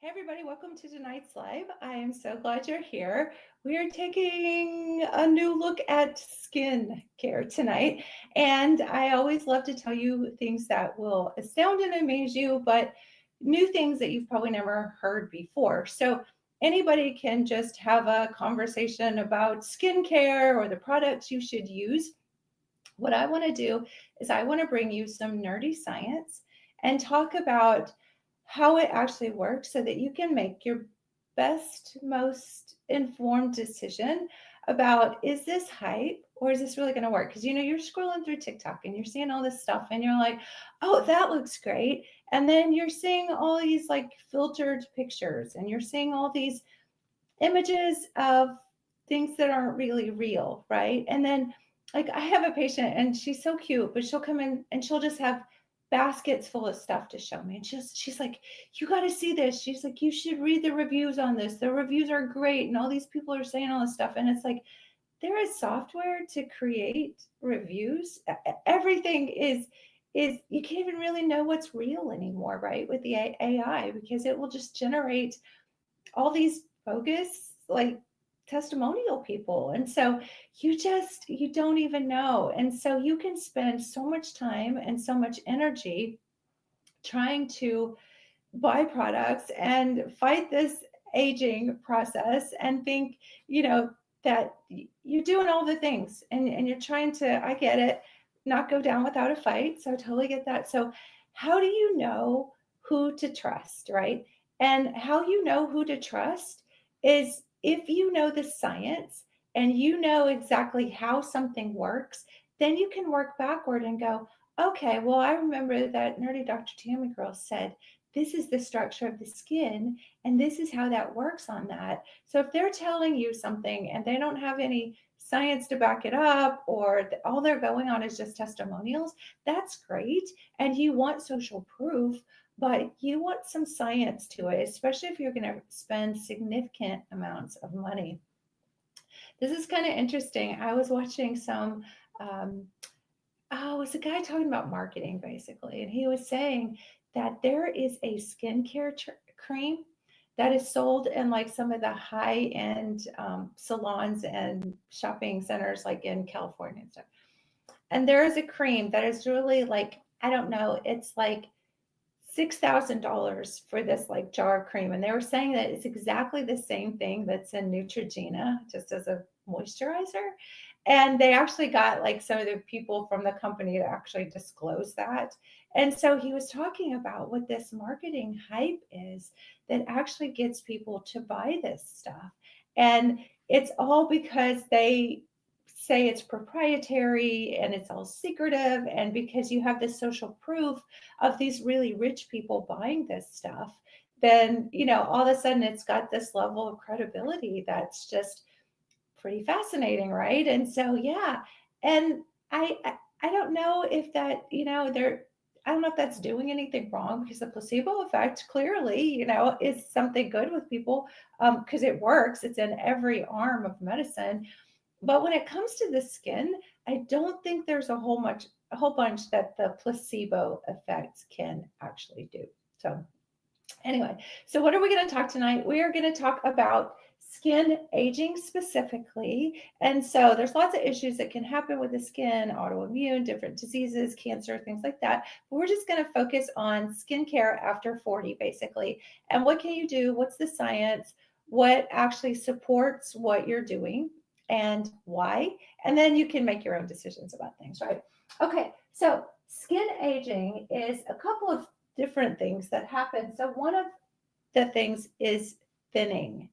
Hey everybody, welcome to tonight's live. I am so glad you're here. We are taking a new look at skin care tonight. And I always love to tell you things that will astound and amaze you, but new things that you've probably never heard before. So anybody can just have a conversation about skincare or the products you should use. What I want to do is I want to bring you some nerdy science and talk about how it actually works so that you can make your best, most informed decision about is this hype or is this really going to work? Because you're scrolling through TikTok and you're seeing all this stuff and you're like, oh, that looks great. And then you're seeing all these like filtered pictures and you're seeing all these images of things that aren't really real, right? And then, like, I have a patient and she's so cute, but she'll come in and she'll just have baskets full of stuff to show me. And she's like, you got to see this. She's like, you should read the reviews on this. The reviews are great. And all these people are saying all this stuff. And it's like, there is software to create reviews. Everything is you can't even really know what's real anymore, right? With the AI, because it will just generate all these bogus like testimonial people. And so you don't even know. And so you can spend so much time and so much energy trying to buy products and fight this aging process and think, that you're doing all the things and you're trying to, I get it, not go down without a fight. So I totally get that. So how do you know who to trust, right? And how you know who to trust is if you know the science and you know exactly how something works, then you can work backward and go, okay, well, I remember that nerdy Dr. Tammy girl said this is the structure of the skin and this is how that works on that. So if they're telling you something and they don't have any science to back it up or all they're going on is just testimonials, that's great. And you want social proof, but you want some science to it, especially if you're going to spend significant amounts of money. This is kind of interesting. I was watching some um, oh, it was a guy talking about marketing basically, and he was saying that there is a skincare cream that is sold in like some of the high end salons and shopping centers, like in California and stuff. And there is a cream that is really like, I don't know, it's like $6,000 for this like jar of cream. And they were saying that it's exactly the same thing that's in Neutrogena, just as a moisturizer. And they actually got like some of the people from the company to actually disclose that. And so he was talking about what this marketing hype is that actually gets people to buy this stuff. And it's all because they say it's proprietary and it's all secretive, and because you have this social proof of these really rich people buying this stuff, then all of a sudden it's got this level of credibility that's just pretty fascinating, right? And so yeah, and I don't know if that they're I don't know if that's doing anything wrong, because the placebo effect clearly is something good with people, because it works. It's in every arm of medicine. But when it comes to the skin, I don't think there's a whole bunch that the placebo effect can actually do. So anyway, so what are we going to talk tonight? We are going to talk about skin aging specifically. And so there's lots of issues that can happen with the skin, autoimmune, different diseases, cancer, things like that. But we're just going to focus on skincare after 40, basically. And what can you do? What's the science? What actually supports what you're doing and why? And then you can make your own decisions about things, right? Okay, so skin aging is a couple of different things that happen. So one of the things is thinning.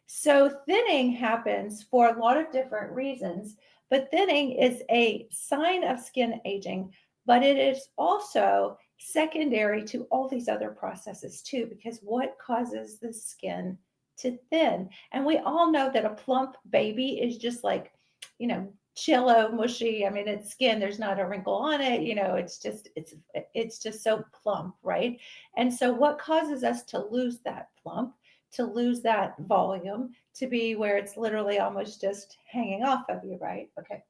So thinning happens for a lot of different reasons, but thinning is a sign of skin aging, but it is also secondary to all these other processes too, because what causes the skin to thin? And we all know that a plump baby is just like, chillo mushy. I mean, it's skin, there's not a wrinkle on it, it's just so plump, right? And so what causes us to lose that plump, to lose that volume, to be where it's literally almost just hanging off of you, right? Okay.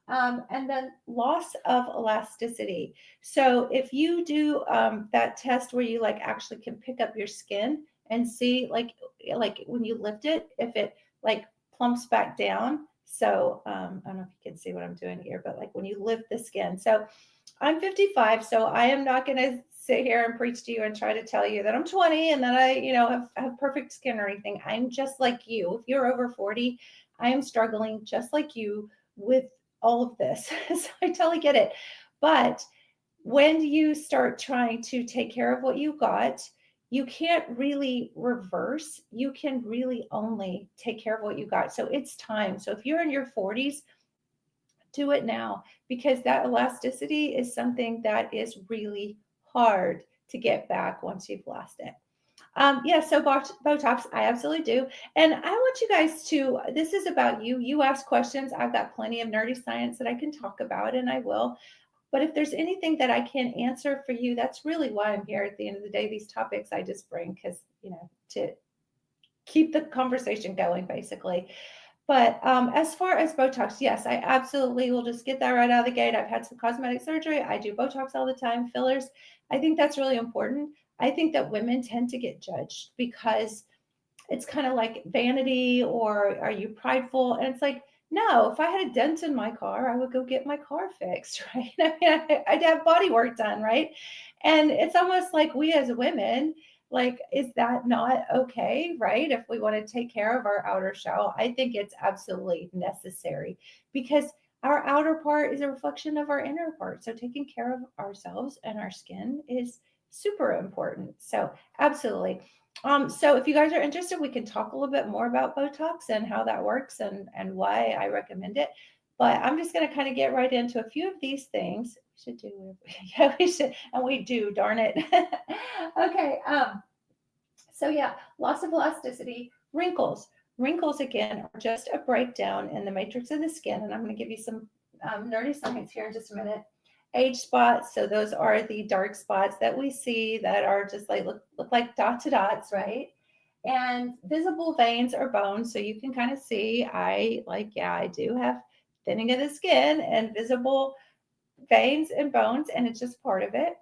And then loss of elasticity. So if you do that test where you like actually can pick up your skin and see like when you lift it, if it like plumps back down. So I don't know if you can see what I'm doing here, but like when you lift the skin. So I'm 55, so I am not going to sit here and preach to you and try to tell you that I'm 20 and that I, have perfect skin or anything. I'm just like you. If you're over 40, I am struggling just like you with all of this. So I totally get it. But when you start trying to take care of what you got, you can't really reverse. You can really only take care of what you got. So it's time. So if you're in your 40s, do it now, because that elasticity is something that is really hard to get back once you've lost it. Yeah, so Botox, I absolutely do. And I want you guys to, this is about you. You ask questions. I've got plenty of nerdy science that I can talk about, and I will. But if there's anything that I can answer for you, that's really why I'm here at the end of the day. These topics I just bring because, to keep the conversation going, basically. But as far as Botox, yes, I absolutely will just get that right out of the gate. I've had some cosmetic surgery. I do Botox all the time, fillers. I think that's really important. I think that women tend to get judged because it's kind of like vanity, or are you prideful? And it's like, no, if I had a dent in my car, I would go get my car fixed, right? I mean, I'd have body work done, right? And it's almost like we as women, like, is that not okay, right? If we want to take care of our outer shell, I think it's absolutely necessary, because our outer part is a reflection of our inner part. So taking care of ourselves and our skin is super important. So absolutely. So if you guys are interested, we can talk a little bit more about Botox and how that works and why I recommend it. But I'm just going to kind of get right into a few of these things. We should do, yeah, we should, and we do, darn it. Okay. So yeah, loss of elasticity, wrinkles. Wrinkles again are just a breakdown in the matrix of the skin, and I'm going to give you some nerdy science here in just a minute. Age spots, so those are the dark spots that we see that are just like look like dot to dots, right? And visible veins or bones, so you can kind of see. I do have thinning of the skin and visible veins and bones, and it's just part of it.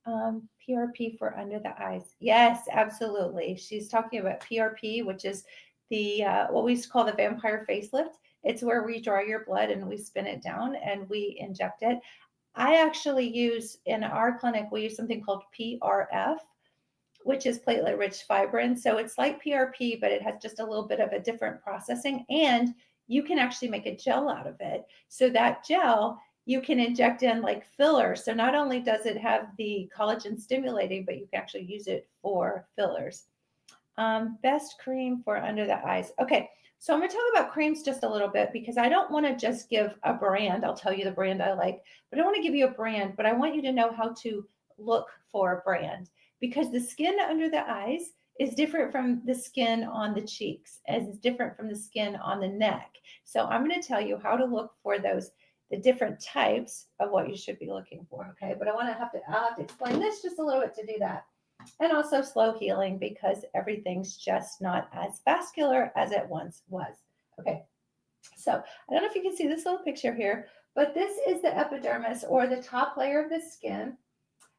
PRP for under the eyes. Yes, absolutely. She's talking about PRP, which is the what we used to call the vampire facelift. It's where we draw your blood and we spin it down and we inject it. I actually use, in our clinic, we use something called PRF, which is platelet rich fibrin. So it's like PRP, but it has just a little bit of a different processing. And you can actually make a gel out of it. So that gel you can inject in like filler. So not only does it have the collagen stimulating, but you can actually use it for fillers. Best cream for under the eyes. Okay, so I'm going to talk about creams just a little bit, because I don't want to just give a brand. I'll tell you the brand I like, but I don't want to give you a brand, but I want you to know how to look for a brand, because the skin under the eyes is different from the skin on the cheeks, as it's different from the skin on the neck. So I'm going to tell you how to look for those, the different types of what you should be looking for. Okay, but I'll have to explain this just a little bit to do that. And also slow healing, because everything's just not as vascular as it once was. Okay, so I don't know if you can see this little picture here, but this is the epidermis, or the top layer of the skin.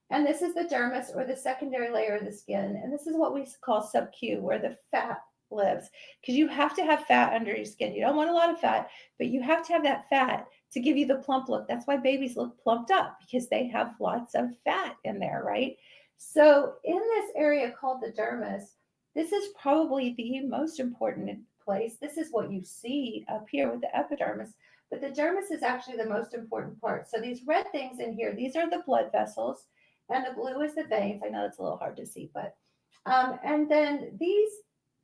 And this is the dermis, or the secondary layer of the skin. And this is what we call sub-Q, where the fat lives. Because you have to have fat under your skin. You don't want a lot of fat, but you have to have that fat to give you the plump look. That's why babies look plumped up, because they have lots of fat in there, right? So in this area called the dermis, this is probably the most important place. This is what you see up here with the epidermis, but the dermis is actually the most important part. So these red things in here, these are the blood vessels, and the blue is the veins. I know it's a little hard to see, but and then these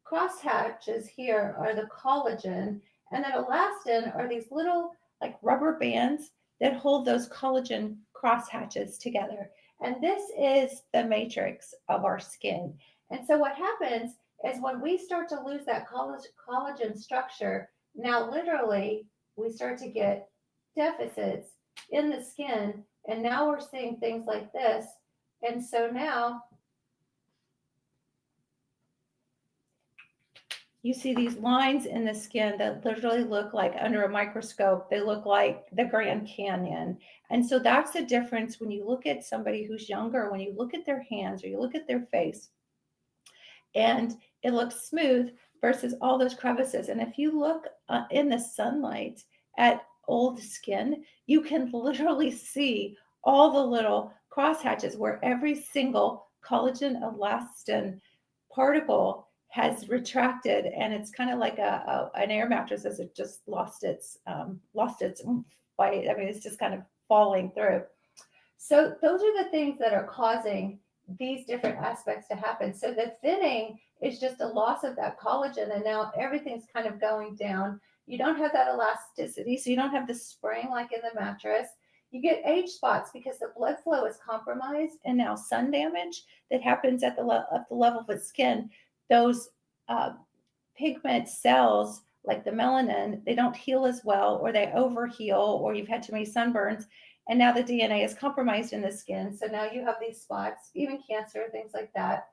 crosshatches here are the collagen, and then elastin are these little like rubber bands that hold those collagen crosshatches together. And this is the matrix of our skin. And so what happens is, when we start to lose that collagen structure, now literally we start to get deficits in the skin. And now we're seeing things like this. And so now you see these lines in the skin that literally look like, under a microscope, they look like the Grand Canyon. And so that's the difference when you look at somebody who's younger, when you look at their hands or you look at their face. and it looks smooth versus all those crevices. And if you look in the sunlight at old skin, you can literally see all the little crosshatches where every single collagen elastin particle has retracted, and it's kind of like an air mattress as it just lost its bite. I mean, it's just kind of falling through. So those are the things that are causing these different aspects to happen. So the thinning is just a loss of that collagen, and now everything's kind of going down. You don't have that elasticity, so you don't have the spring like in the mattress. You get age spots because the blood flow is compromised, and now sun damage that happens at the level of the skin. Those uh, pigment cells, like the melanin, they don't heal as well, or they overheal, or you've had too many sunburns, and now the DNA is compromised in the skin. So now you have these spots, even cancer, things like that.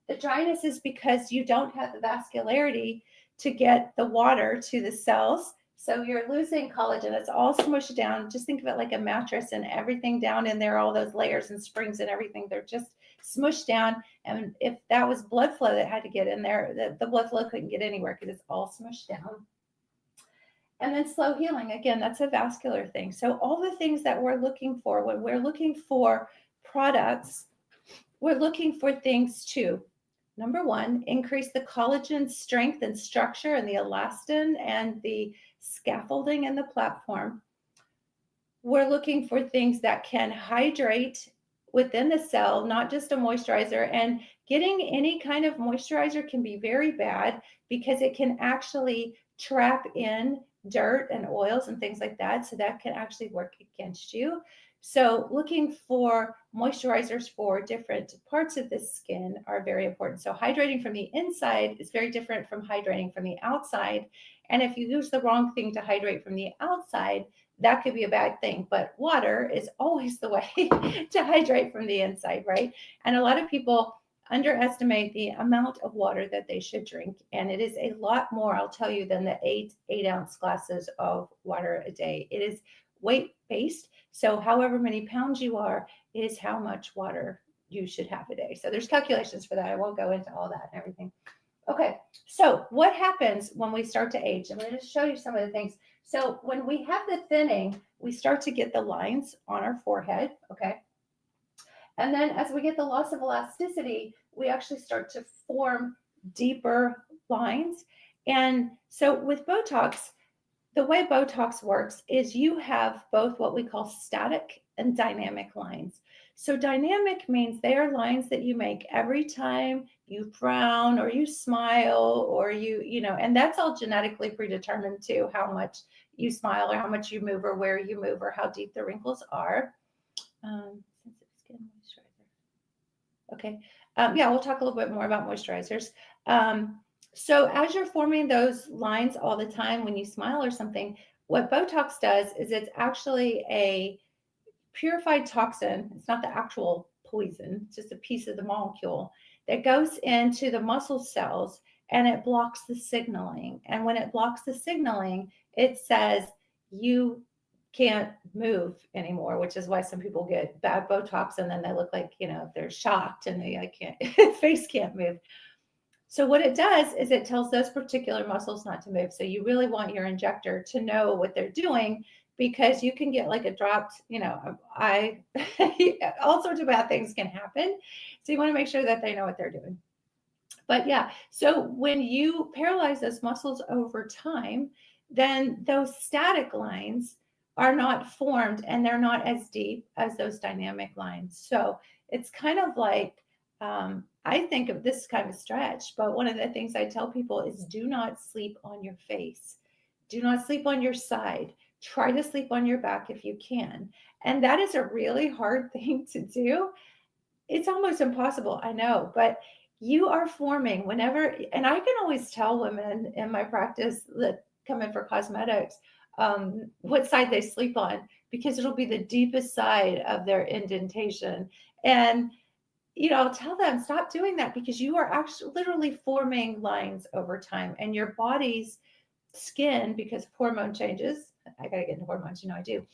The dryness is because you don't have the vascularity to get the water to the cells. So you're losing collagen. It's all smushed down. Just think of it like a mattress, and everything down in there, all those layers and springs and everything, they're just smushed down. And if that was blood flow that had to get in there, the blood flow couldn't get anywhere because it's all smushed down. And then slow healing, again, that's a vascular thing. So all the things that we're looking for when we're looking for products, we're looking for things to, number one, increase the collagen strength and structure and the elastin and the scaffolding in the platform. We're looking for things that can hydrate within the cell, not just a moisturizer. And getting any kind of moisturizer can be very bad because it can actually trap in dirt and oils and things like that. So that can actually work against you. So looking for moisturizers for different parts of the skin are very important. So hydrating from the inside is very different from hydrating from the outside. And if you use the wrong thing to hydrate from the outside, that could be a bad thing. But water is always the way to hydrate from the inside, right? And a lot of people underestimate the amount of water that they should drink. And it is a lot more, I'll tell you, than the 8 ounce glasses of water a day. It is weight based. So however many pounds you are is how much water you should have a day. So there's calculations for that. I won't go into all that and everything. Okay, so what happens when we start to age? I'm going to show you some of the things. So when we have the thinning, we start to get the lines on our forehead, okay? And then as we get the loss of elasticity, we actually start to form deeper lines. And so with Botox, the way Botox works is you have both what we call static and dynamic lines. So dynamic means they are lines that you make every time you frown or you smile or and that's all genetically predetermined too, how much you smile or how much you move or where you move or how deep the wrinkles are. Sensitive skin moisturizer. Okay. Yeah, we'll talk a little bit more about moisturizers. So as you're forming those lines all the time when you smile or something, what Botox does is it's actually a purified toxin. It's not the actual poison, it's just a piece of the molecule that goes into the muscle cells and it blocks the signaling. And when it blocks the signaling, it says you can't move anymore, which is why some people get bad Botox and then they look like, they're shocked and they can't, face can't move. So what it does is it tells those particular muscles not to move. So you really want your injector to know what they're doing because you can get like a dropped, all sorts of bad things can happen. So you want to make sure that they know what they're doing. But yeah, so when you paralyze those muscles over time, then those static lines are not formed and they're not as deep as those dynamic lines. So it's kind of like, I think of this kind of stretch, but one of the things I tell people is do not sleep on your face. Do not sleep on your side. Try to sleep on your back if you can. And that is a really hard thing to do. It's almost impossible, I know, but you are forming whenever, and I can always tell women in my practice that come in for cosmetics what side they sleep on because it'll be the deepest side of their indentation. And I'll tell them stop doing that because you are actually literally forming lines over time and your body's skin, because hormone changes. I got to get into hormones, I do.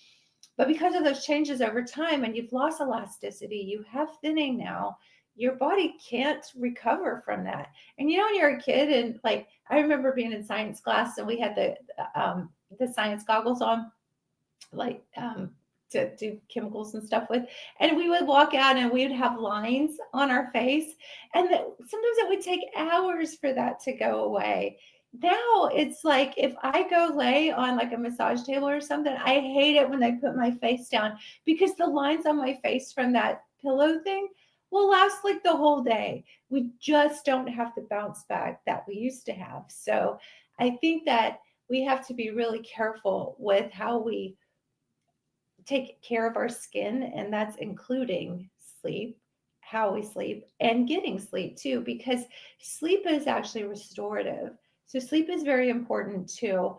But because of those changes over time and you've lost elasticity, you have thinning now, your body can't recover from that. And when you're a kid, and like I remember being in science class and we had the science goggles on, like to do chemicals and stuff with, and we would walk out and we would have lines on our face, and sometimes it would take hours for that to go away. Now it's like if I go lay on like a massage table or something, I hate it when they put my face down, because the lines on my face from that pillow thing will last like the whole day. We just don't have the bounce back that we used to have. So I think that we have to be really careful with how we take care of our skin, and that's including sleep, how we sleep, and getting sleep too, because sleep is actually restorative. So sleep is very important to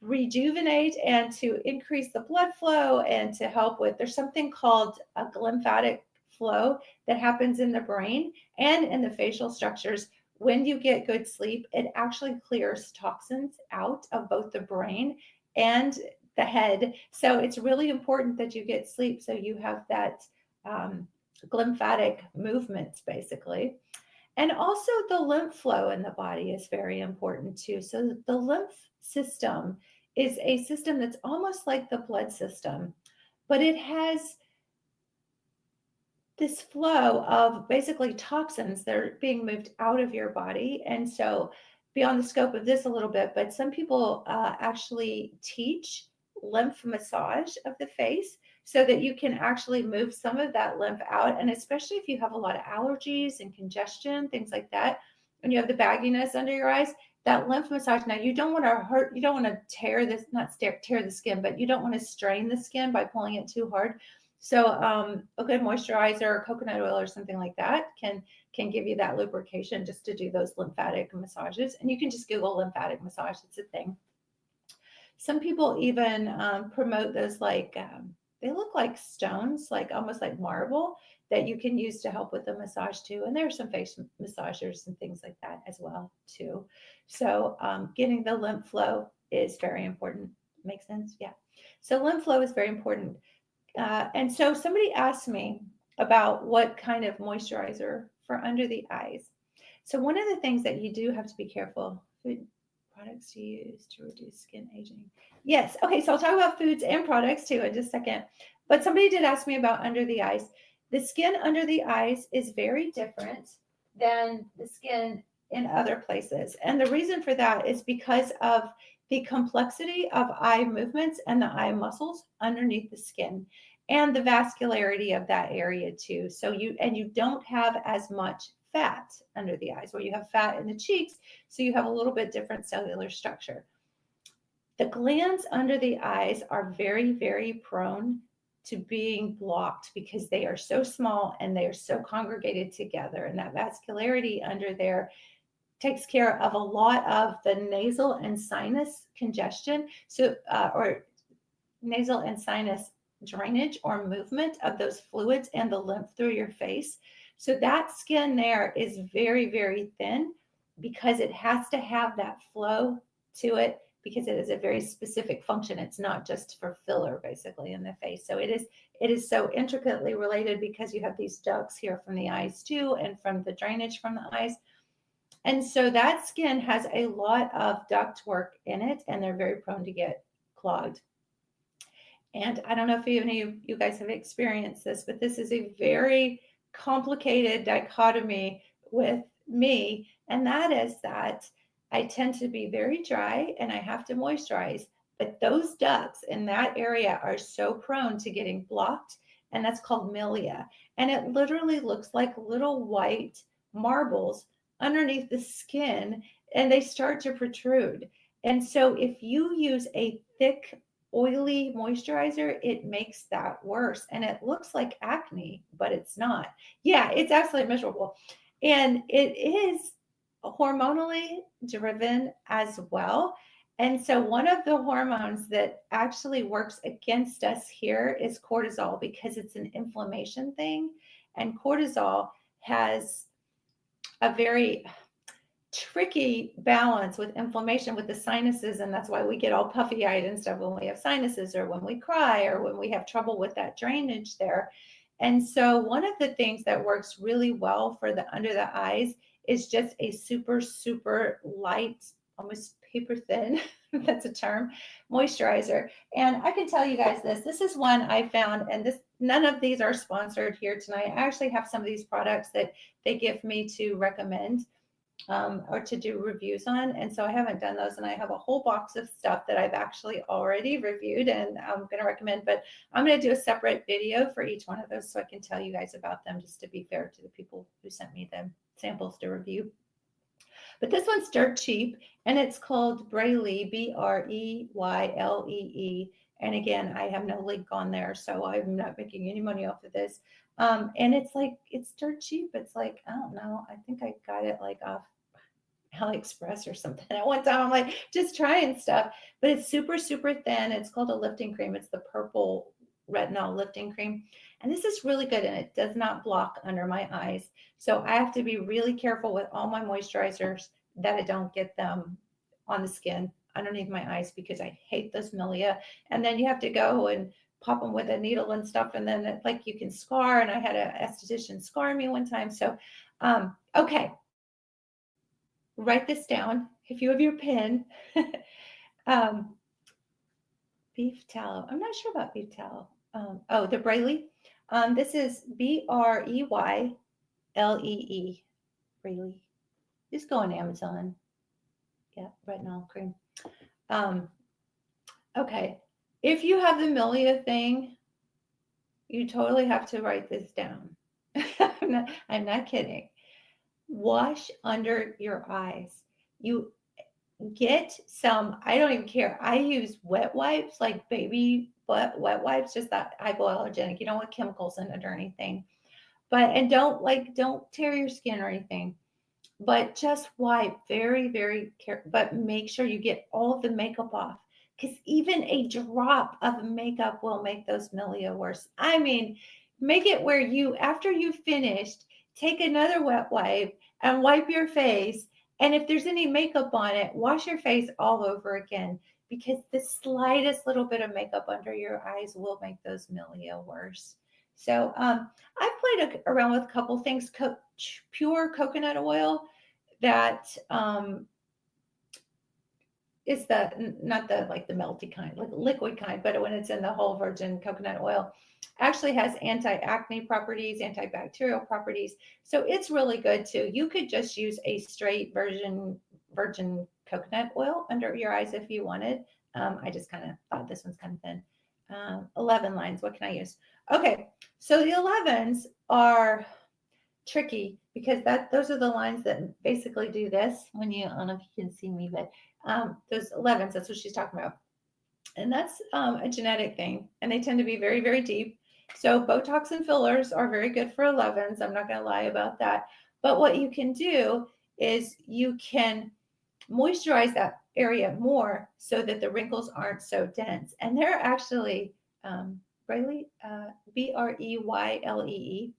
rejuvenate and to increase the blood flow and to help with, there's something called a lymphatic flow that happens in the brain and in the facial structures. When you get good sleep, it actually clears toxins out of both the brain and the head. So it's really important that you get sleep so you have that lymphatic movements, basically. And also the lymph flow in the body is very important too. So the lymph system is a system that's almost like the blood system, but it has this flow of basically toxins that are being moved out of your body. And so, beyond the scope of this a little bit, but some people actually teach lymph massage of the face so that you can actually move some of that lymph out. And especially if you have a lot of allergies and congestion, things like that, and you have the bagginess under your eyes, that lymph massage. Now, you don't want to hurt, you don't want to tear this, not tear the skin, but you don't want to strain the skin by pulling it too hard. So a good moisturizer, coconut oil, or something like that can give you that lubrication just to do those lymphatic massages. And you can just Google lymphatic massage; it's a thing. Some people even promote those, like they look like stones, like almost like marble, that you can use to help with the massage too. And there are some face massagers and things like that as well too. So getting the lymph flow is very important. Makes sense? Yeah. So lymph flow is very important. And so somebody asked me about what kind of moisturizer for under the eyes. So one of the things that you do have to be careful, food products to use to reduce skin aging. Yes. Okay. So I'll talk about foods and products too in just a second. But somebody did ask me about under the eyes. The skin under the eyes is very different than the skin in other places. And the reason for that is because of the complexity of eye movements and the eye muscles underneath the skin and the vascularity of that area too. So you don't have as much fat under the eyes, where you have fat in the cheeks, so you have a little bit different cellular structure. The glands under the eyes are very, very prone to being blocked because they are so small and they are so congregated together, and that vascularity under there takes care of a lot of the nasal and sinus congestion, so or nasal and sinus drainage or movement of those fluids and the lymph through your face. So that skin there is very, very thin because it has to have that flow to it, because it is a very specific function. It's not just for filler, basically, in the face. So it is so intricately related, because you have these ducts here from the eyes too, and from the drainage from the eyes. And so that skin has a lot of duct work in it, and they're very prone to get clogged. And I don't know if any of you guys have experienced this, but this is a very complicated dichotomy with me. And that is that I tend to be very dry and I have to moisturize. But those ducts in that area are so prone to getting blocked. And that's called milia. And it literally looks like little white marbles underneath the skin, and they start to protrude. And so if you use a thick, oily moisturizer, it makes that worse. And it looks like acne, but it's not. Yeah, it's absolutely miserable. And it is hormonally driven as well. And so one of the hormones that actually works against us here is cortisol, because it's an inflammation thing. And cortisol has a very tricky balance with inflammation with the sinuses, and that's why we get all puffy-eyed and stuff when we have sinuses, or when we cry, or when we have trouble with that drainage there. And so one of the things that works really well for the under the eyes is just a super, super light, almost paper thin, if that's a term, moisturizer. And I can tell you guys this. This is one I found, and this none of these are sponsored here tonight. I actually have some of these products that they give me to recommend or to do reviews on. And so I haven't done those. And I have a whole box of stuff that I've actually already reviewed and I'm going to recommend. But I'm going to do a separate video for each one of those so I can tell you guys about them, just to be fair to the people who sent me the samples to review. But this one's dirt cheap, and it's called Braylee, Breylee. And again, I have no link on there, so I'm not making any money off of this. And it's like, it's dirt cheap. It's like, I don't know. I think I got it like off AliExpress or something at one time. I'm like just trying stuff, but it's super, super thin. It's called a lifting cream. It's the purple retinol lifting cream. And this is really good, and it does not block under my eyes. So I have to be really careful with all my moisturizers that I don't get them on the skin underneath my eyes, because I hate those milia. And then you have to go and pop them with a needle and stuff. And then it, like, you can scar. And I had an esthetician scar me one time. So, okay. Write this down if you have your pen. Beef tallow. I'm not sure about beef tallow. Oh, the Braylee. This is Breylee. Braylee. Just go on Amazon. Yeah, retinol cream. Okay. If you have the milia thing, you totally have to write this down. I'm not kidding. Wash under your eyes. You get some, I don't even care. I use wet wipes, like baby wet wipes, just that hypoallergenic. You don't want chemicals in it or anything. But, and don't tear your skin or anything. But just wipe very, very careful. But make sure you get all of the makeup off, because even a drop of makeup will make those milia worse. I mean, make it where you, after you've finished, take another wet wipe and wipe your face. And if there's any makeup on it, wash your face all over again, because the slightest little bit of makeup under your eyes will make those milia worse. So I've played around with a couple things. Pure coconut oil that is the, not the like the melty kind, like liquid kind, but when it's in the whole virgin coconut oil, actually has anti-acne properties, antibacterial properties. So it's really good too. You could just use a straight virgin coconut oil under your eyes if you wanted. I just kind of thought this one's kind of thin. 11 lines. What can I use? Okay, so the 11s are tricky, because those are the lines that basically do this. When you, I don't know if you can see me, but those 11s, that's what she's talking about. And that's a genetic thing, and they tend to be very, very deep. So Botox and fillers are very good for 11s. I'm not going to lie about that. But what you can do is you can moisturize that area more so that the wrinkles aren't so dense. And they're actually Braylee, Breylee.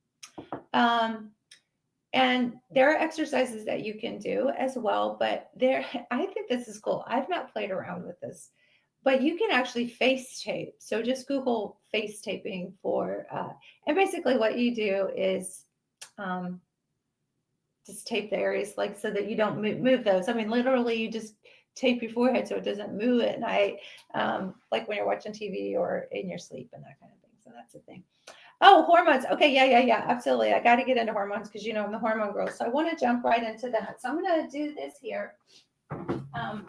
And there are exercises that you can do as well, but I think this is cool. I've not played around with this, but you can actually face tape. So just Google face taping for, and basically what you do is just tape the areas, like, so that you don't move those. I mean, literally you just tape your forehead so it doesn't move at night, like when you're watching TV or in your sleep and that kind of thing. So that's the thing. Oh, hormones. Okay, yeah, absolutely. I got to get into hormones, because you know I'm the hormone girl. So I want to jump right into that. So I'm going to do this here. A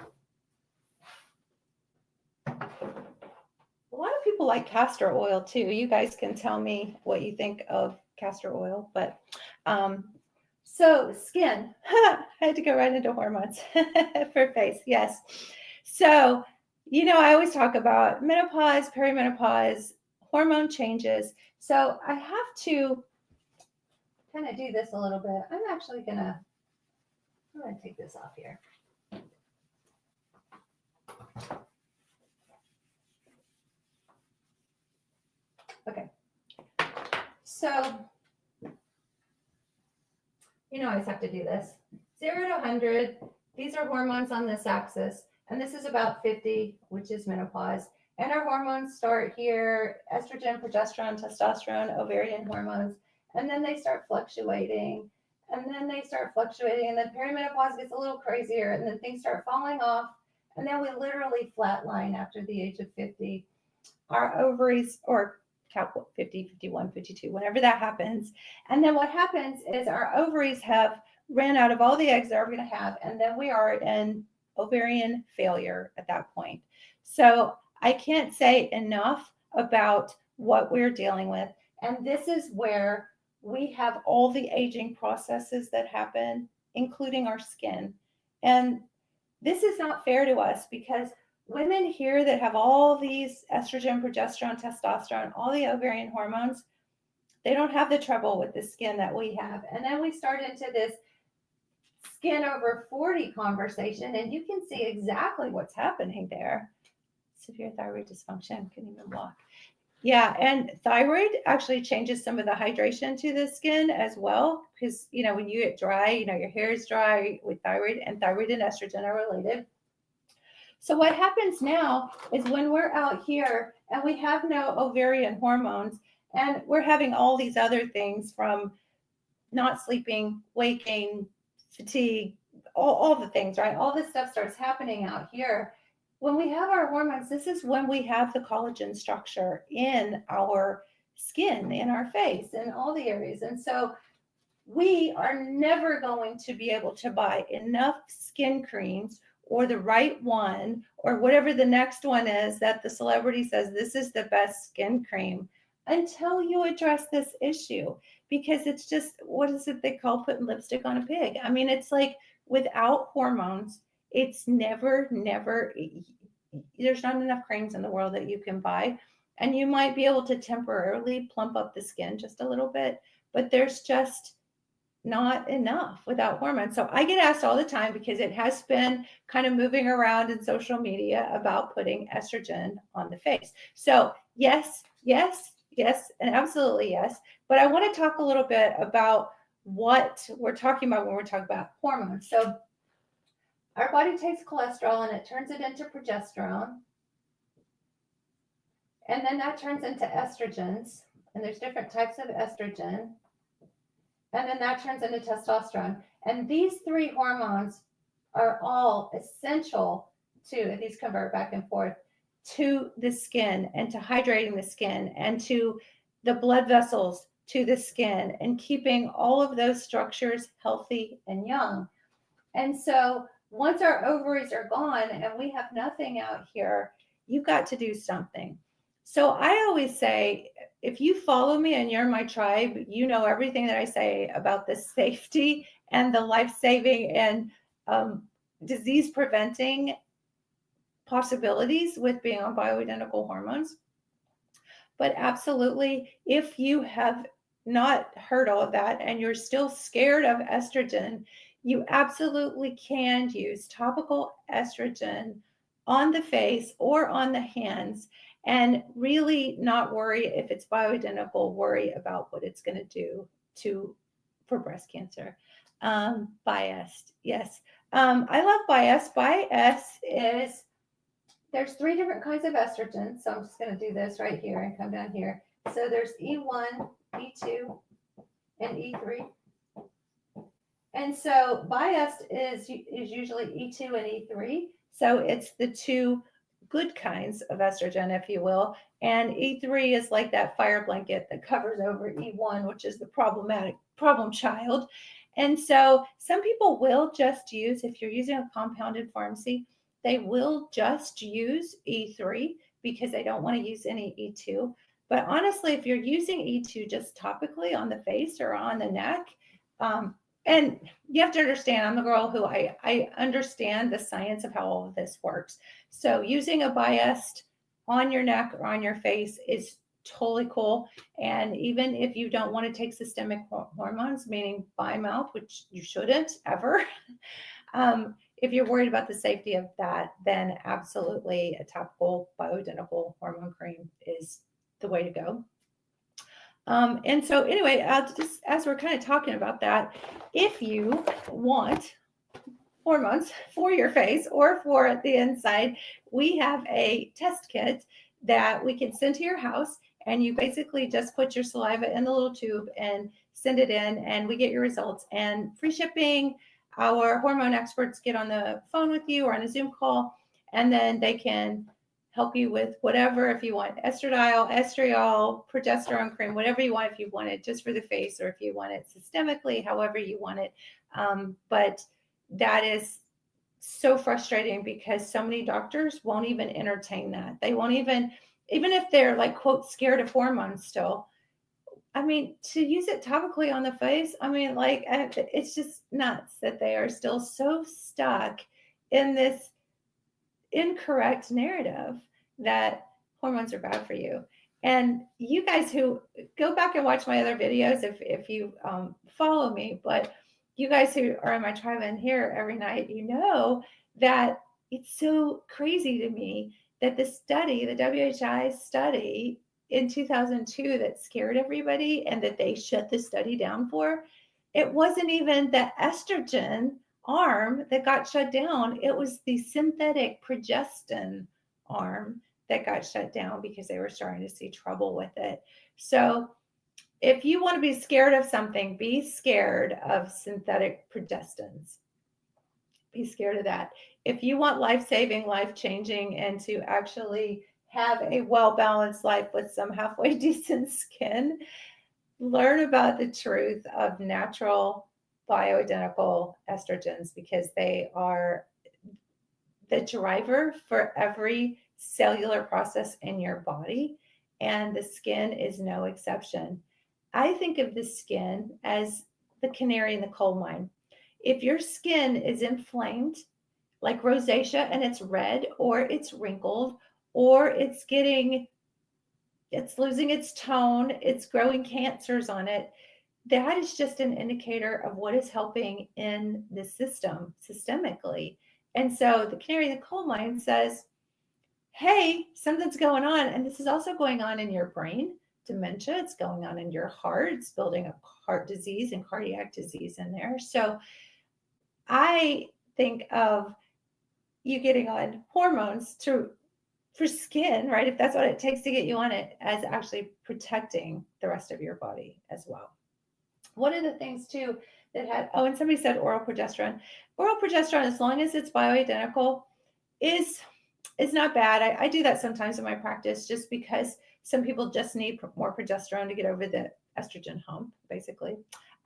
lot of people like castor oil too. You guys can tell me what you think of castor oil. But so skin. I had to go right into hormones for face. Yes. So, you know, I always talk about menopause, perimenopause, hormone changes. So I have to kind of do this a little bit. I'm actually I'm going to take this off here. Okay. So, you know, I always have to do this. 0 to 100. These are hormones on this axis. And this is about 50, which is menopause. And our hormones start here: estrogen, progesterone, testosterone, ovarian hormones. And then they start fluctuating. And then they start fluctuating. And then perimenopause gets a little crazier. And then things start falling off. And then we literally flatline after the age of 50. Our ovaries, or 50, 51, 52, whenever that happens. And then what happens is our ovaries have ran out of all the eggs they're going to have. And then we are in ovarian failure at that point. So I can't say enough about what we're dealing with. And this is where we have all the aging processes that happen, including our skin. And this is not fair to us, because women here that have all these estrogen, progesterone, testosterone, all the ovarian hormones, they don't have the trouble with the skin that we have. And then we start into this skin over 40 conversation, and you can see exactly what's happening there. Severe thyroid dysfunction, couldn't even walk. Yeah, and thyroid actually changes some of the hydration to the skin as well, because when you get dry, your hair is dry with thyroid, and thyroid and estrogen are related. So what happens now is when we're out here and we have no ovarian hormones, and we're having all these other things from not sleeping, weight gain, fatigue, all the things, right? All this stuff starts happening out here. When we have our hormones, this is when we have the collagen structure in our skin, in our face, in all the areas. And so we are never going to be able to buy enough skin creams, or the right one, or whatever the next one is that the celebrity says this is the best skin cream, until you address this issue. Because it's just, what is it they call putting lipstick on a pig? I mean, it's like, without hormones, it's never, there's not enough creams in the world that you can buy. And you might be able to temporarily plump up the skin just a little bit, but there's just not enough without hormones. So I get asked all the time, because it has been kind of moving around in social media about putting estrogen on the face. So yes, and absolutely yes. But I want to talk a little bit about what we're talking about when we're talking about hormones. So our body takes cholesterol and it turns it into progesterone. And then that turns into estrogens. And there's different types of estrogen. And then that turns into testosterone. And these three hormones are all essential to, these convert back and forth, to the skin, and to hydrating the skin, and to the blood vessels to the skin, and keeping all of those structures healthy and young. And so once our ovaries are gone and we have nothing out here, you've got to do something. So I always say, if you follow me and you're my tribe, you know everything that I say about the safety and the life-saving and disease preventing possibilities with being on bioidentical hormones. But absolutely, if you have not heard all of that and you're still scared of estrogen, you absolutely can use topical estrogen on the face or on the hands, and really not worry if it's bioidentical, worry about what it's going to do for breast cancer. Biased, yes. I love Bias. Bias is, there's three different kinds of estrogen. So I'm just going to do this right here and come down here. So there's E1, E2, and E3. And so biased is usually E2 and E3. So it's the two good kinds of estrogen, if you will. And E3 is like that fire blanket that covers over E1, which is the problem child. And so some people will just use, if you're using a compounded pharmacy, they will just use E3 because they don't want to use any E2. But honestly, if you're using E2 just topically on the face or on the neck, and you have to understand, I'm a girl who I understand the science of how all of this works. So using a biased on your neck or on your face is totally cool. And even if you don't want to take systemic hormones, meaning by mouth, which you shouldn't ever, if you're worried about the safety of that, then absolutely a topical bioidentical hormone cream is the way to go. And so anyway, just as we're kind of talking about that, if you want hormones for your face or for the inside, we have a test kit that we can send to your house. And you basically just put your saliva in the little tube and send it in, and we get your results. And free shipping. Our hormone experts get on the phone with you or on a Zoom call, and then they can help you with whatever. If you want estradiol, estriol, progesterone cream, whatever you want, if you want it just for the face or if you want it systemically, however you want it. But that is so frustrating because so many doctors won't even entertain that. They won't even if they're like, quote, scared of hormones still. I mean, to use it topically on the face, I mean, like, it's just nuts that they are still so stuck in this incorrect narrative that hormones are bad for you. And you guys who go back and watch my other videos, if you follow me, but you guys who are in my tribe and here every night, you know that it's so crazy to me that the study, the WHI study in 2002 that scared everybody and that they shut the study down for, it wasn't even the estrogen arm that got shut down. It was the synthetic progestin arm that got shut down because they were starting to see trouble with it. So if you want to be scared of something, be scared of synthetic progestins. Be scared of that. If you want life-saving, life-changing, and to actually have a well-balanced life with some halfway decent skin, learn about the truth of natural bioidentical estrogens, because they are the driver for every cellular process in your body, and the skin is no exception. I think of the skin as the canary in the coal mine. If your skin is inflamed, like rosacea, and it's red or it's wrinkled or it's losing its tone, it's growing cancers on it, that is just an indicator of what is helping in the system systemically. And so the canary in the coal mine says, hey, something's going on. And this is also going on in your brain, dementia. It's going on in your heart. It's building up heart disease and cardiac disease in there. So I think of you getting on hormones for skin, right? If that's what it takes to get you on it, as actually protecting the rest of your body as well. One of the things too that and somebody said oral progesterone. Oral progesterone, as long as it's bioidentical, is not bad. I do that sometimes in my practice just because some people just need more progesterone to get over the estrogen hump, basically.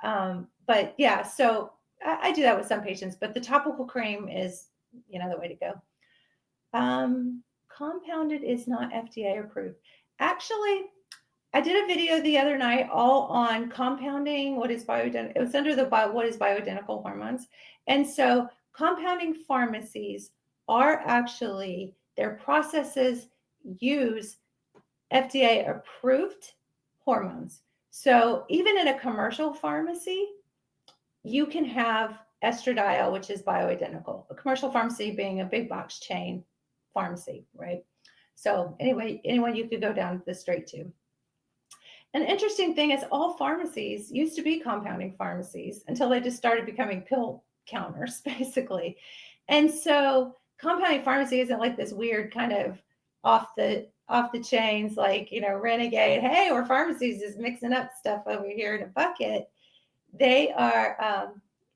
But yeah, so I do that with some patients, but the topical cream is, the way to go. Compounded is not FDA approved. Actually, I did a video the other night all on compounding. What is bioidentical? It was under the what is bioidentical hormones. And so compounding pharmacies are actually, their processes use FDA approved hormones. So even in a commercial pharmacy, you can have estradiol, which is bioidentical. A commercial pharmacy being a big box chain pharmacy, right? So anyway, anyone you could go down the street to. An interesting thing is all pharmacies used to be compounding pharmacies until they just started becoming pill counters, basically. And so compounding pharmacy isn't like this weird kind of off the chains, like, renegade, hey, we're pharmacies just mixing up stuff over here in a bucket. They are,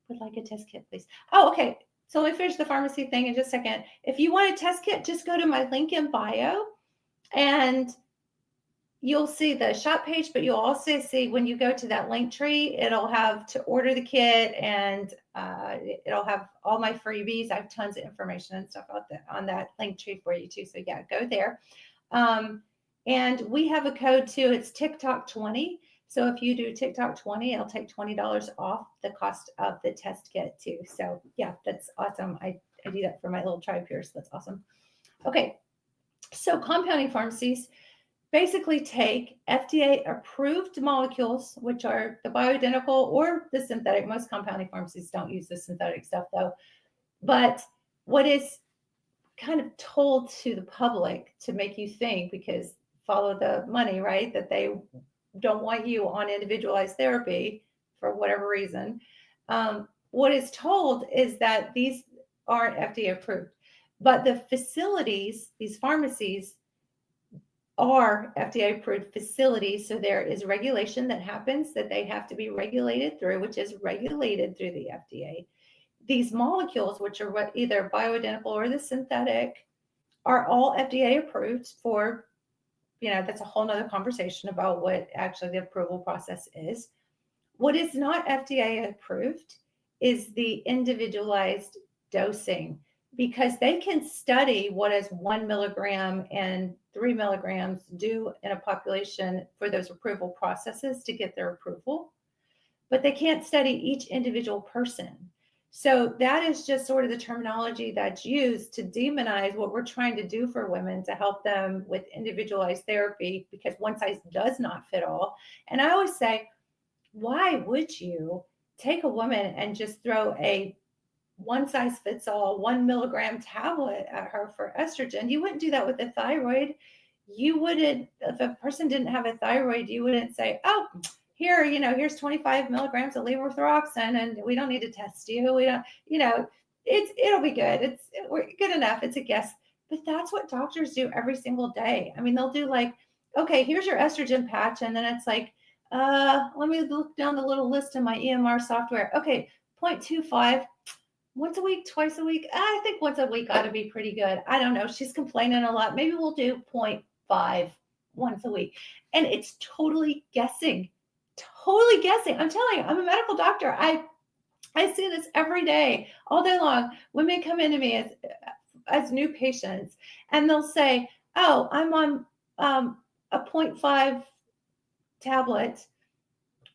would like a test kit, please. Oh, okay. So let me finish the pharmacy thing in just a second. If you want a test kit, just go to my link in bio and you'll see the shop page, but you'll also see when you go to that link tree, it'll have to order the kit, and it'll have all my freebies. I have tons of information and stuff out there on that link tree for you too. So yeah, go there. And we have a code too. It's TikTok 20. So if you do TikTok 20, it'll take $20 off the cost of the test kit too. So yeah, that's awesome. I do that for my little tribe here. So that's awesome. Okay. So compounding pharmacies basically take FDA approved molecules, which are the bioidentical or the synthetic. Most compounding pharmacies don't use the synthetic stuff though. But what is kind of told to the public to make you think, because follow the money, right? That they don't want you on individualized therapy for whatever reason. What is told is that these aren't FDA approved. But the facilities, these pharmacies, are FDA approved facilities. So there is regulation that happens that they have to be regulated through, which is regulated through the FDA. These molecules, which are either bioidentical or the synthetic, are all FDA approved for, that's a whole nother conversation about what actually the approval process is. What is not FDA approved is the individualized dosing, because they can study what is 1 milligram and 3 milligrams do in a population for those approval processes to get their approval, but they can't study each individual person. So that is just sort of the terminology that's used to demonize what we're trying to do for women to help them with individualized therapy, because one size does not fit all. And I always say, why would you take a woman and just throw a one size fits all 1 milligram tablet at her for estrogen? You wouldn't do that with a thyroid. You wouldn't, if a person didn't have a thyroid, you wouldn't say, oh, here, here's 25 milligrams of levothyroxine and we don't need to test you. We don't, it'll be good. We're good enough. It's a guess. But that's what doctors do every single day. I mean, they'll do like, okay, here's your estrogen patch. And then it's like, let me look down the little list in my EMR software. Okay, 0.25, once a week, twice a week. I think once a week ought to be pretty good. I don't know. She's complaining a lot. Maybe we'll do 0.5 once a week. And it's totally guessing. Totally guessing. I'm telling you, I'm a medical doctor. I see this every day, all day long. Women come into me as new patients, and they'll say, oh, I'm on a 0.5 tablet.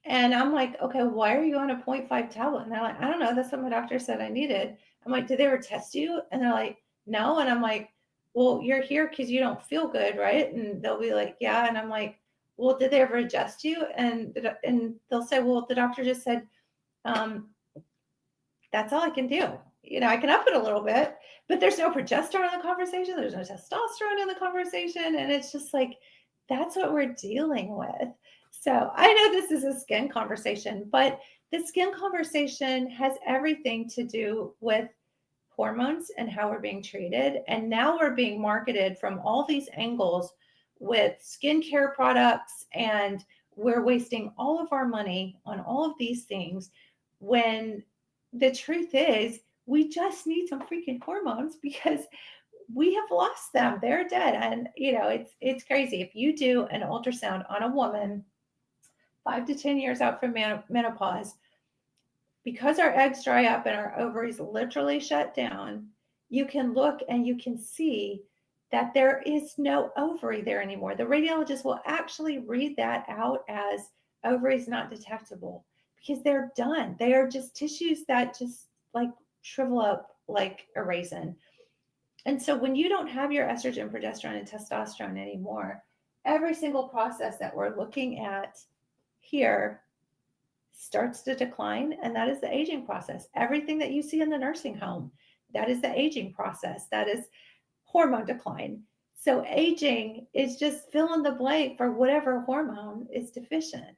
And I'm like, okay, why are you on a 0.5 tablet? And they're like, I don't know. That's what my doctor said I needed. I'm like, did they ever test you? And they're like, no. And I'm like, well, you're here because you don't feel good, right? And they'll be like, yeah. And I'm like, well, did they ever adjust you? And they'll say, well, the doctor just said, that's all I can do. I can up it a little bit, but there's no progesterone in the conversation. There's no testosterone in the conversation. And it's just like, that's what we're dealing with. So I know this is a skin conversation, but the skin conversation has everything to do with hormones and how we're being treated. And now we're being marketed from all these angles with skincare products, and we're wasting all of our money on all of these things, when the truth is we just need some freaking hormones, because we have lost them. They're dead. And it's crazy. If you do an ultrasound on a woman 5 to 10 years out from menopause, because our eggs dry up and our ovaries literally shut down, you can look and you can see that there is no ovary there anymore. The radiologist will actually read that out as ovaries not detectable, because they're done. They are just tissues that just like shrivel up like a raisin. And so when you don't have your estrogen, progesterone, and testosterone anymore, every single process that we're looking at here starts to decline, and that is the aging process. Everything that you see in the nursing home, that is the aging process. That is hormone decline. So aging is just fill in the blank for whatever hormone is deficient.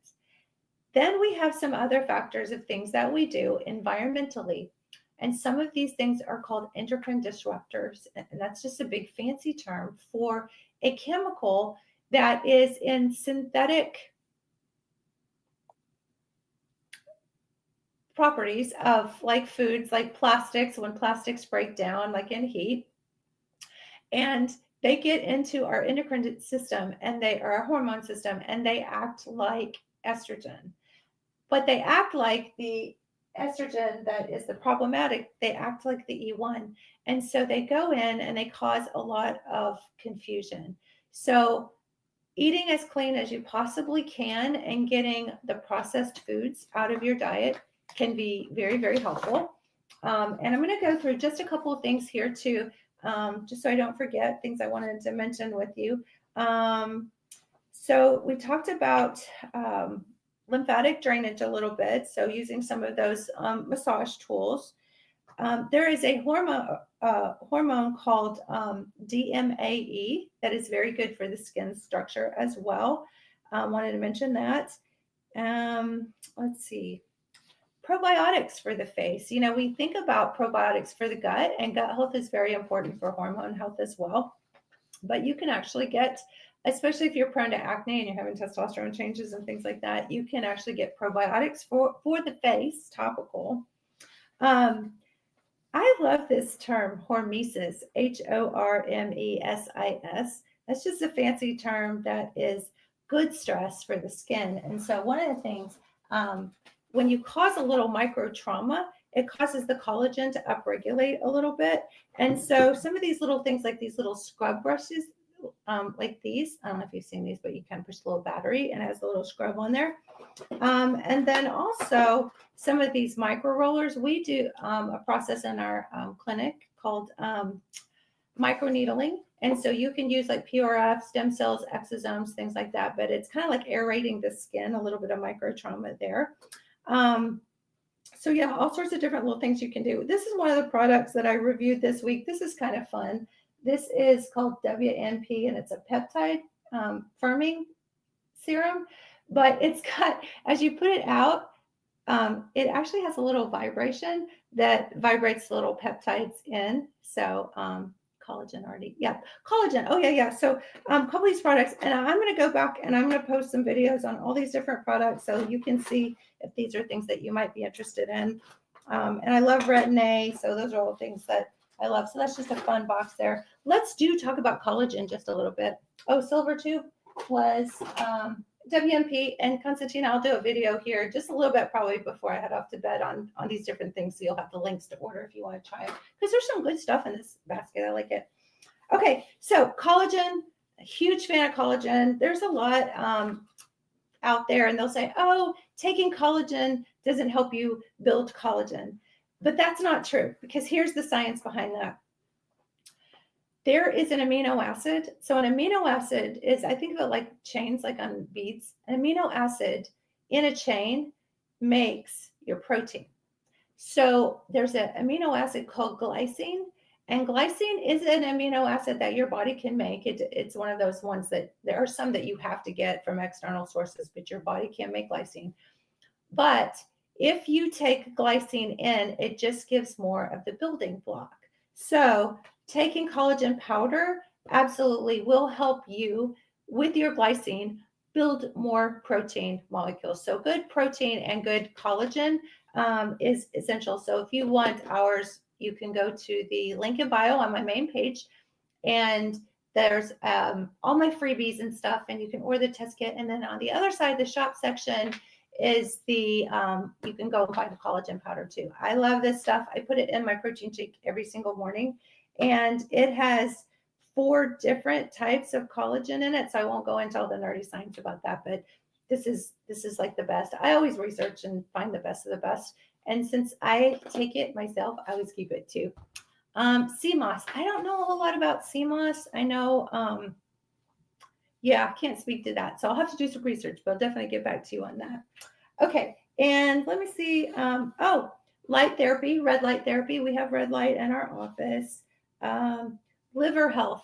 Then we have some other factors of things that we do environmentally. And some of these things are called endocrine disruptors. And that's just a big fancy term for a chemical that is in synthetic properties of like foods, like plastics, when plastics break down, like in heat. And they get into our endocrine system, and they are our hormone system, and they act like estrogen. But they act like the estrogen that is the problematic. They act like the E1. And so they go in and they cause a lot of confusion. So eating as clean as you possibly can and getting the processed foods out of your diet can be very, very helpful. And I'm going to go through just a couple of things here too, just so I don't forget things I wanted to mention with you. So we talked about lymphatic drainage a little bit. So using some of those massage tools. There is a hormone called DMAE that is very good for the skin structure as well. Wanted to mention that. Let's see. Probiotics for the face. You know, we think about probiotics for the gut, and gut health is very important for hormone health as well. But you can actually get, especially if you're prone to acne and you're having testosterone changes and things like that, you can actually get probiotics for the face, topical. Um, I love this term, hormesis, HORMESIS. That's just a fancy term that is good stress for the skin. And so, one of the things, when you cause a little micro trauma, it causes the collagen to upregulate a little bit. And so, some of these little things, like these little scrub brushes, like these, I don't know if you've seen these, but you can push a little battery and it has a little scrub on there. And then also some of these micro rollers, we do a process in our clinic called micro needling. And so you can use like PRF, stem cells, exosomes, things like that. But it's kind of like aerating the skin, a little bit of micro trauma there. So yeah, all sorts of different little things you can do. This is one of the products that I reviewed this week. This is kind of fun. This is called WNP, and it's a peptide firming serum. But it's got, as you put it out, it actually has a little vibration that vibrates little peptides in. So collagen already, yeah, collagen. Oh yeah. So a couple of these products, and I'm going to go back and I'm going to post some videos on all these different products so you can see if these are things that you might be interested in. And I love retin-A, so those are all things that I love. So that's just a fun box there. Let's talk about collagen just a little bit. Oh, silver tube was WMP, and Constantine, I'll do a video here just a little bit probably before I head off to bed on these different things, so you'll have the links to order if you want to try them, because there's some good stuff in this basket. I like it. Okay, so collagen, a huge fan of collagen. There's a lot out there, and they'll say, oh, taking collagen doesn't help you build collagen. But that's not true, because here's the science behind that. There is an amino acid. So an amino acid is, I think of it like chains, like on beads. An amino acid in a chain makes your protein. So there's an amino acid called glycine, and glycine is an amino acid that your body can make. It's one of those ones that there are some that you have to get from external sources, but your body can make glycine. But if you take glycine in, it just gives more of the building block. So taking collagen powder absolutely will help you with your glycine build more protein molecules. So good protein and good collagen is essential. So if you want ours, you can go to the link in bio on my main page, and there's all my freebies and stuff, and you can order the test kit. And then on the other side, the shop section is the you can go and buy the collagen powder too. I love this stuff. I put it in my protein shake every single morning, and it has 4 different types of collagen in it. So I won't go into all the nerdy science about that, but this is like the best. I always research and find the best of the best. And since I take it myself, I always keep it too. Sea moss. I don't know a whole lot about sea moss. I know, yeah, I can't speak to that. So I'll have to do some research, but I'll definitely get back to you on that. Okay. And let me see. Oh, light therapy, red light therapy. We have red light in our office. Liver health.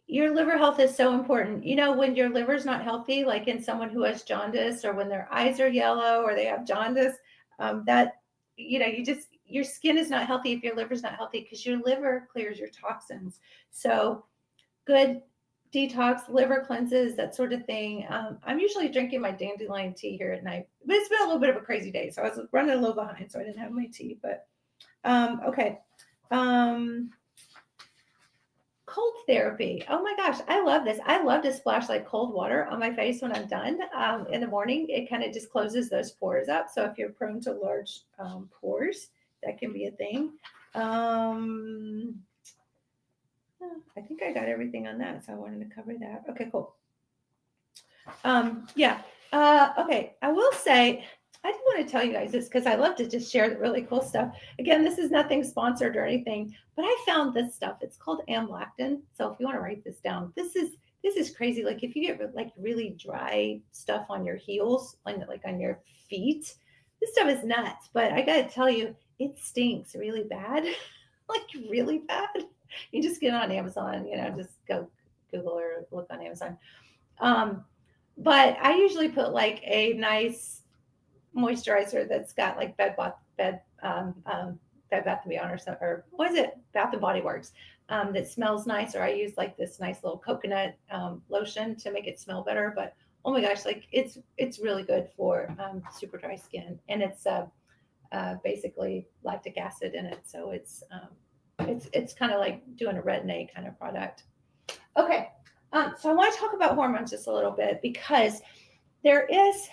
Your liver health is so important. You know, when your liver's not healthy, like in someone who has jaundice, or when their eyes are yellow or they have jaundice, that, you know, your skin is not healthy if your liver's not healthy, because your liver clears your toxins. So good detox, liver cleanses, that sort of thing. I'm usually drinking my dandelion tea here at night, but it's been a little bit of a crazy day, so I was running a little behind, so I didn't have my tea. But okay. Cold therapy. Oh my gosh, I love this. I love to splash like cold water on my face when I'm done in the morning. It kind of just closes those pores up. So if you're prone to large pores, that can be a thing. I think I got everything on that, so I wanted to cover that. Okay, cool. Yeah. Okay, I will say, I do want to tell you guys this because I love to just share the really cool stuff. Again, this is nothing sponsored or anything, but I found this stuff. It's called amlactin. So if you want to write this down, this is crazy. Like if you get like really dry stuff on your heels, like on your feet, this stuff is nuts. But I got to tell you, it stinks really bad, like really bad. You just get it on Amazon, you know, just go Google or look on Amazon. But I usually put like a nice, moisturizer that's got like Bed Bath and Beyond or something, or what is it? Bath and Body Works. That smells nice, or I use like this nice little coconut lotion to make it smell better. But oh my gosh, like it's really good for super dry skin, and it's basically lactic acid in it, so it's kind of like doing a Retin-A kind of product. Okay, so I want to talk about hormones just a little bit because there is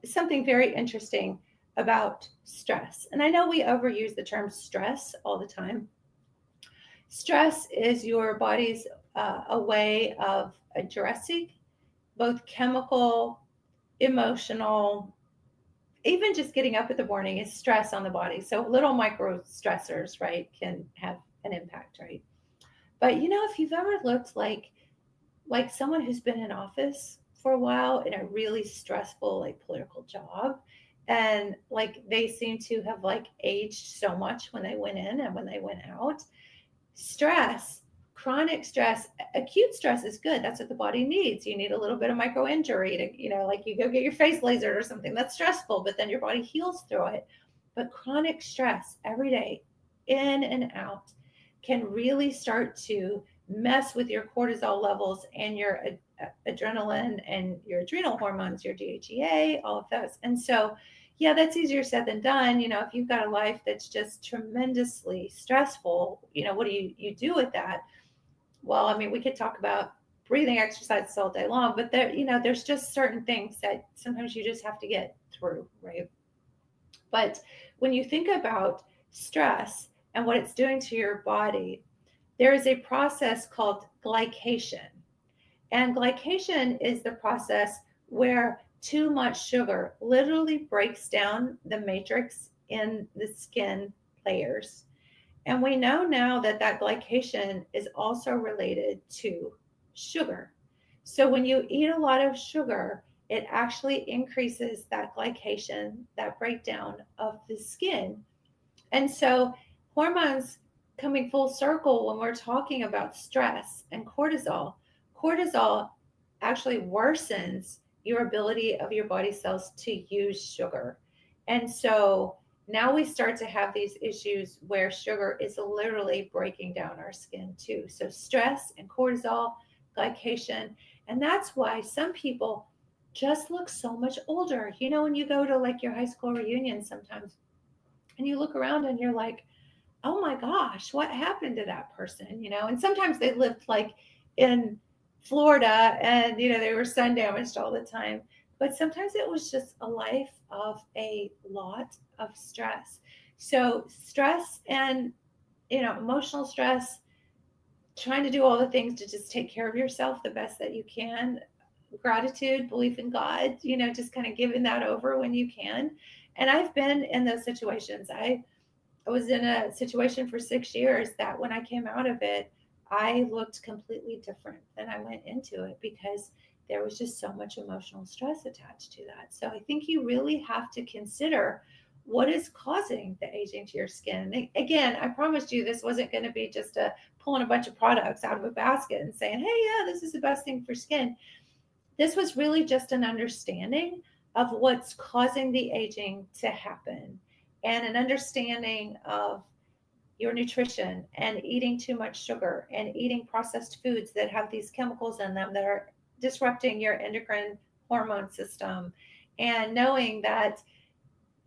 something very interesting about stress. And I know we overuse the term stress all the time. Stress is your body's a way of addressing both chemical, emotional, even just getting up in the morning is stress on the body. So little micro stressors, right, can have an impact, right? But if you've ever looked like someone who's been in office for a while in a really stressful like political job, and like they seem to have like aged so much when they went in and when they went out. Stress, chronic stress, acute stress is good. That's what the body needs. You need a little bit of micro injury to, like you go get your face lasered or something. That's stressful, but then your body heals through it. But chronic stress every day, in and out, can really start to mess with your cortisol levels and your adrenaline and your adrenal hormones, your DHEA, all of those. And so, yeah, that's easier said than done. If you've got a life that's just tremendously stressful, what do you do with that? Well, I mean, we could talk about breathing exercises all day long, but there's just certain things that sometimes you just have to get through, right? But when you think about stress and what it's doing to your body, there is a process called glycation. And glycation is the process where too much sugar literally breaks down the matrix in the skin layers. And we know now that glycation is also related to sugar. So when you eat a lot of sugar, it actually increases that glycation, that breakdown of the skin. And so hormones, coming full circle when we're talking about stress and cortisol actually worsens your ability of your body cells to use sugar. And so now we start to have these issues where sugar is literally breaking down our skin too. So stress and cortisol, glycation, and that's why some people just look so much older. When you go to like your high school reunion sometimes and you look around and you're like, oh my gosh, what happened to that person? And sometimes they lived like in Florida and, they were sun damaged all the time. But sometimes it was just a life of a lot of stress. So stress and, emotional stress, trying to do all the things to just take care of yourself the best that you can, gratitude, belief in God, just kind of giving that over when you can. And I've been in those situations. I was in a situation for 6 years that when I came out of it, I looked completely different than I went into it because there was just so much emotional stress attached to that. So I think you really have to consider what is causing the aging to your skin. And again, I promised you this wasn't going to be just pulling a bunch of products out of a basket and saying, hey, yeah, this is the best thing for skin. This was really just an understanding of what's causing the aging to happen and an understanding of your nutrition and eating too much sugar and eating processed foods that have these chemicals in them that are disrupting your endocrine hormone system, and knowing that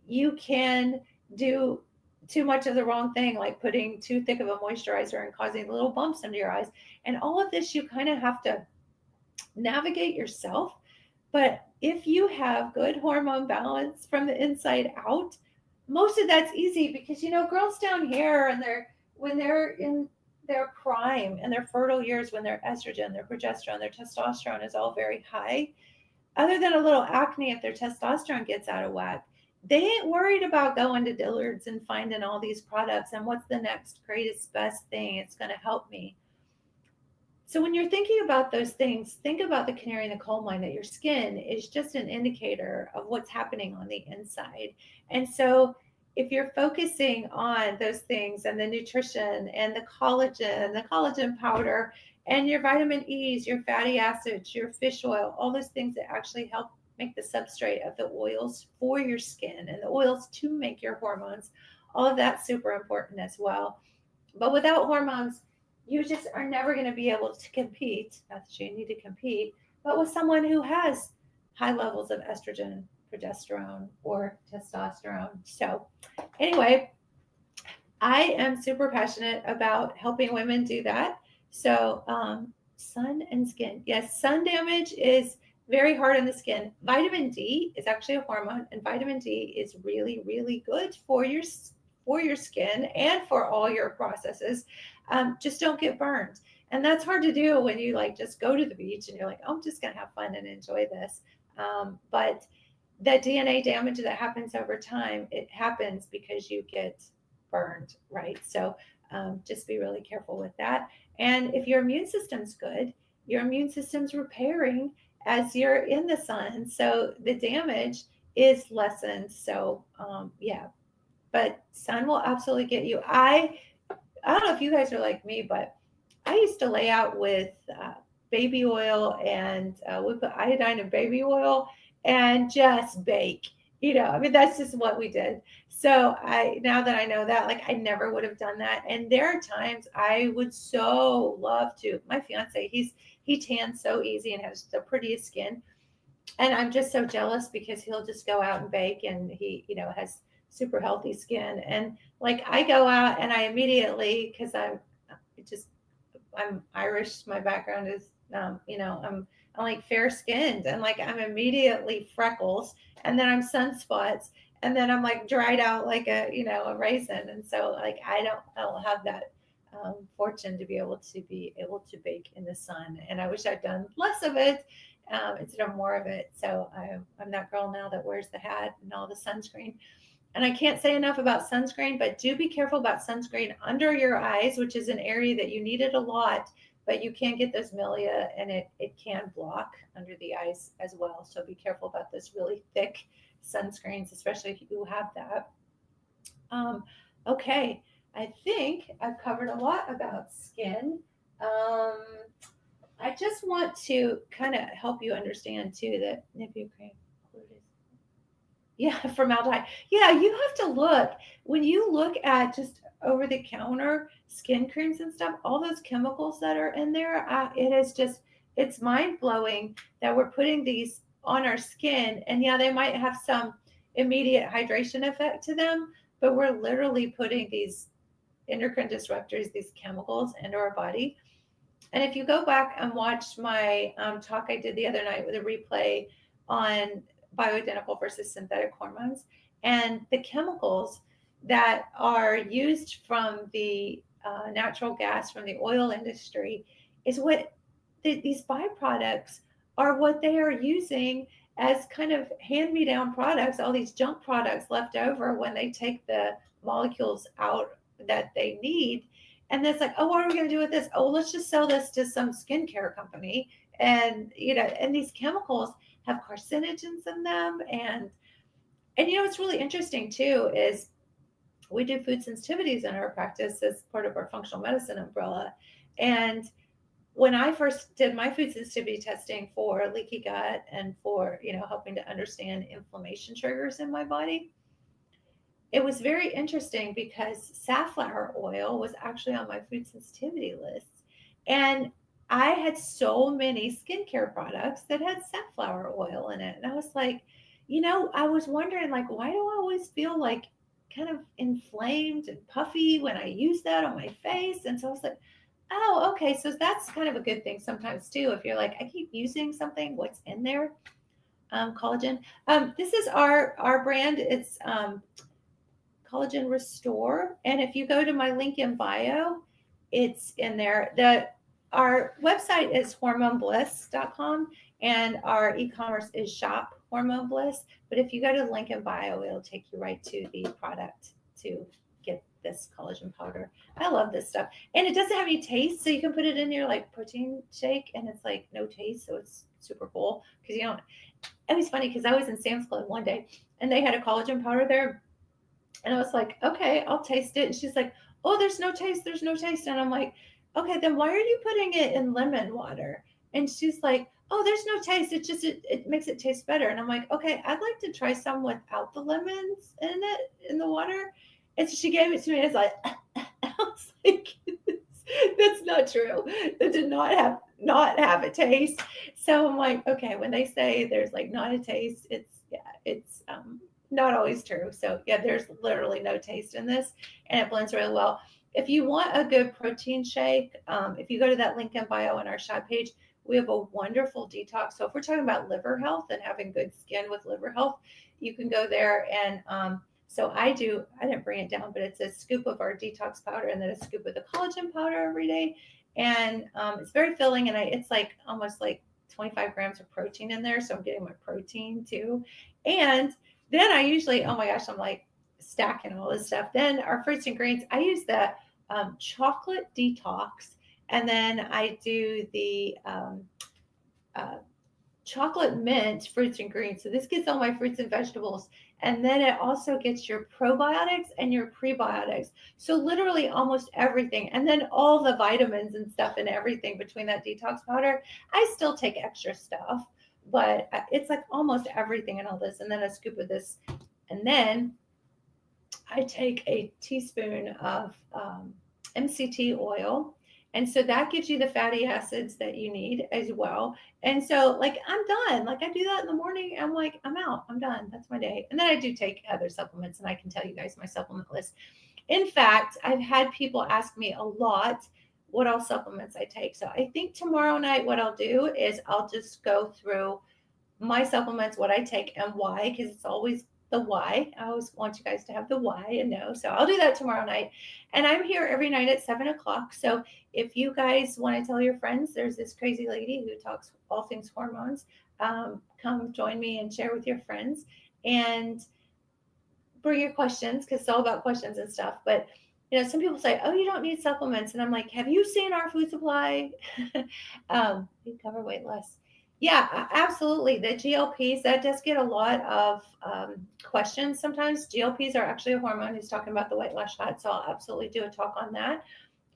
you can do too much of the wrong thing, like putting too thick of a moisturizer and causing little bumps under your eyes. And all of this, you kind of have to navigate yourself. But if you have good hormone balance from the inside out, most of that's easy because girls down here and when they're in their prime and their fertile years, when their estrogen, their progesterone, their testosterone is all very high, other than a little acne if their testosterone gets out of whack, they ain't worried about going to Dillard's and finding all these products and what's the next greatest best thing it's going to help me. So when you're thinking about those things, think about the canary in the coal mine, that your skin is just an indicator of what's happening on the inside. And so if you're focusing on those things and the nutrition and the collagen powder and your vitamin E's, your fatty acids, your fish oil, all those things that actually help make the substrate of the oils for your skin and the oils to make your hormones. All of that's super important as well. But without hormones, you just are never going to be able to compete. Not that you need to compete, but with someone who has high levels of estrogen, progesterone, or testosterone. So, anyway, I am super passionate about helping women do that. So, sun and skin. Yes, sun damage is very hard on the skin. Vitamin D is actually a hormone, and vitamin D is really, really good for your skin and for all your processes. Just don't get burned, and that's hard to do when you like just go to the beach and you're like, oh, I'm just gonna have fun and enjoy this. But that DNA damage that happens over time, it happens because you get burned, right? So just be really careful with that. And if your immune system's good, your immune system's repairing as you're in the sun. So the damage is lessened. So yeah, but sun will absolutely get you. I don't know if you guys are like me, but I used to lay out with baby oil and we put iodine in baby oil and just bake. I mean, that's just what we did. So now that I know that, like, I never would have done that. And there are times I would so love to. My fiance, he tans so easy and has the prettiest skin, and I'm just so jealous because he'll just go out and bake, and he, has super healthy skin. And like I go out and I immediately, because just I'm Irish. My background is, I'm like fair skinned, and like I'm immediately freckles, and then I'm sunspots, and then I'm like dried out like a raisin. And so like I don't have that fortune to be able to bake in the sun, and I wish I'd done less of it instead of more of it. So I'm that girl now that wears the hat and all the sunscreen. And I can't say enough about sunscreen, but do be careful about sunscreen under your eyes, which is an area that you need it a lot, but you can get those milia, and it can block under the eyes as well. So be careful about those really thick sunscreens, especially if you have that. Um, okay, I think I've covered a lot about skin. Um, I just want to kind of help you understand too that Nibucrane, yeah, formaldehyde. Yeah, you have to look. When you look at just over the counter skin creams and stuff, all those chemicals that are in there, it is just, it's mind blowing that we're putting these on our skin. And yeah, they might have some immediate hydration effect to them, but we're literally putting these endocrine disruptors, these chemicals into our body. And if you go back and watch my talk I did the other night with a replay on bioidentical versus synthetic hormones, and the chemicals that are used from the natural gas from the oil industry is what these byproducts are, what they are using as kind of hand-me-down products, all these junk products left over when they take the molecules out that they need. And it's like, oh, what are we going to do with this? Oh, let's just sell this to some skincare company. And and these chemicals have carcinogens in them. And what's really interesting too is we do food sensitivities in our practice as part of our functional medicine umbrella. And when I first did my food sensitivity testing for leaky gut and for helping to understand inflammation triggers in my body, it was very interesting because safflower oil was actually on my food sensitivity list. And I had so many skincare products that had safflower oil in it. And I was like, I was wondering, like, why do I always feel like kind of inflamed and puffy when I use that on my face? And so I was like, oh, okay. So that's kind of a good thing sometimes too. If you're like, I keep using something, what's in there? Collagen. This is our brand. It's Collagen Restore. And if you go to my link in bio, it's in there. Our website is hormonebliss.com, and our e-commerce is shop hormone bliss. But if you go to the link in bio, it'll take you right to the product to get this collagen powder. I love this stuff. And it doesn't have any taste, so you can put it in your like protein shake and it's like no taste. So it's super cool because it was funny because I was in Sam's Club one day and they had a collagen powder there. And I was like, okay, I'll taste it. And she's like, oh, there's no taste. There's no taste. And I'm like, okay, then why are you putting it in lemon water? And she's like, oh, there's no taste. It makes it taste better. And I'm like, okay, I'd like to try some without the lemons in the water. And so she gave it to me. And it's like, I was like, that's not true. That did not have a taste. So I'm like, okay, when they say there's like not a taste, it's not always true. So yeah, there's literally no taste in this, and it blends really well. If you want a good protein shake, if you go to that link in bio on our shop page, we have a wonderful detox. So if we're talking about liver health and having good skin with liver health, you can go there and so I didn't bring it down, but it's a scoop of our detox powder and then a scoop of the collagen powder every day. And it's very filling, and it's like almost like 25 grams of protein in there. So I'm getting my protein too. And then I usually, oh my gosh, I'm like stacking all this stuff. Then our fruits and greens, I use the chocolate detox. And then I do the uh, chocolate mint fruits and greens. So this gets all my fruits and vegetables. And then it also gets your probiotics and your prebiotics. So literally almost everything. And then all the vitamins and stuff and everything between that detox powder. I still take extra stuff, but it's like almost everything in all this. And then a scoop of this. And then I take a teaspoon of MCT oil. And so that gives you the fatty acids that you need as well. And so, like, I'm done. Like, I do that in the morning. I'm like, I'm out. I'm done. That's my day. And then I do take other supplements, and I can tell you guys my supplement list. In fact, I've had people ask me a lot what all supplements I take. So I think tomorrow night, what I'll do is I'll just go through my supplements, what I take and why, because it's always the why. I always want you guys to have the why and know. So I'll do that tomorrow night. And I'm here every night at 7 o'clock. So if you guys want to tell your friends, there's this crazy lady who talks all things hormones. Come join me and share with your friends and bring your questions, because it's all about questions and stuff. But some people say, oh, you don't need supplements. And I'm like, have you seen our food supply? We cover weight loss. Yeah, absolutely. The GLPs, that does get a lot of questions sometimes. GLPs are actually a hormone. Who's talking about the weight loss shot. So I'll absolutely do a talk on that.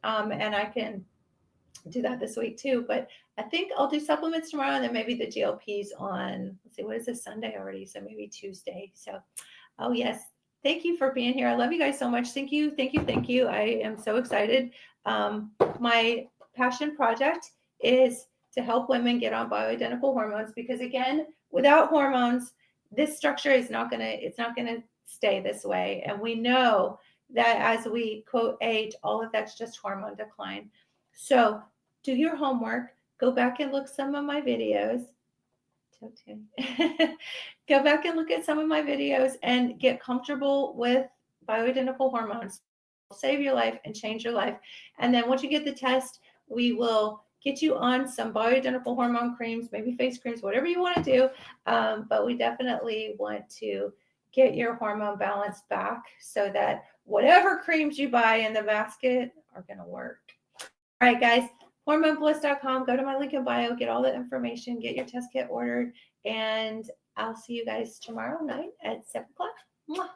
And I can do that this week too. But I think I'll do supplements tomorrow, and then maybe the GLPs on, let's see, what is this, Sunday already? So maybe Tuesday. So, oh, yes. Thank you for being here. I love you guys so much. Thank you. Thank you. Thank you. I am so excited. My passion project is to help women get on bioidentical hormones, because again, without hormones, this structure is not going to, it's not going to stay this way. And we know that as we quote age, all of that's just hormone decline. So do your homework, go back and look some of my videos. Go back and look at some of my videos and get comfortable with bioidentical hormones. Save your life and change your life. And then once you get the test, we will get you on some bioidentical hormone creams, maybe face creams, whatever you want to do. But we definitely want to get your hormone balance back so that whatever creams you buy in the basket are going to work. All right, guys. HormoneBliss.com. Go to my link in bio, get all the information, get your test kit ordered, and I'll see you guys tomorrow night at 7 o'clock. Mwah.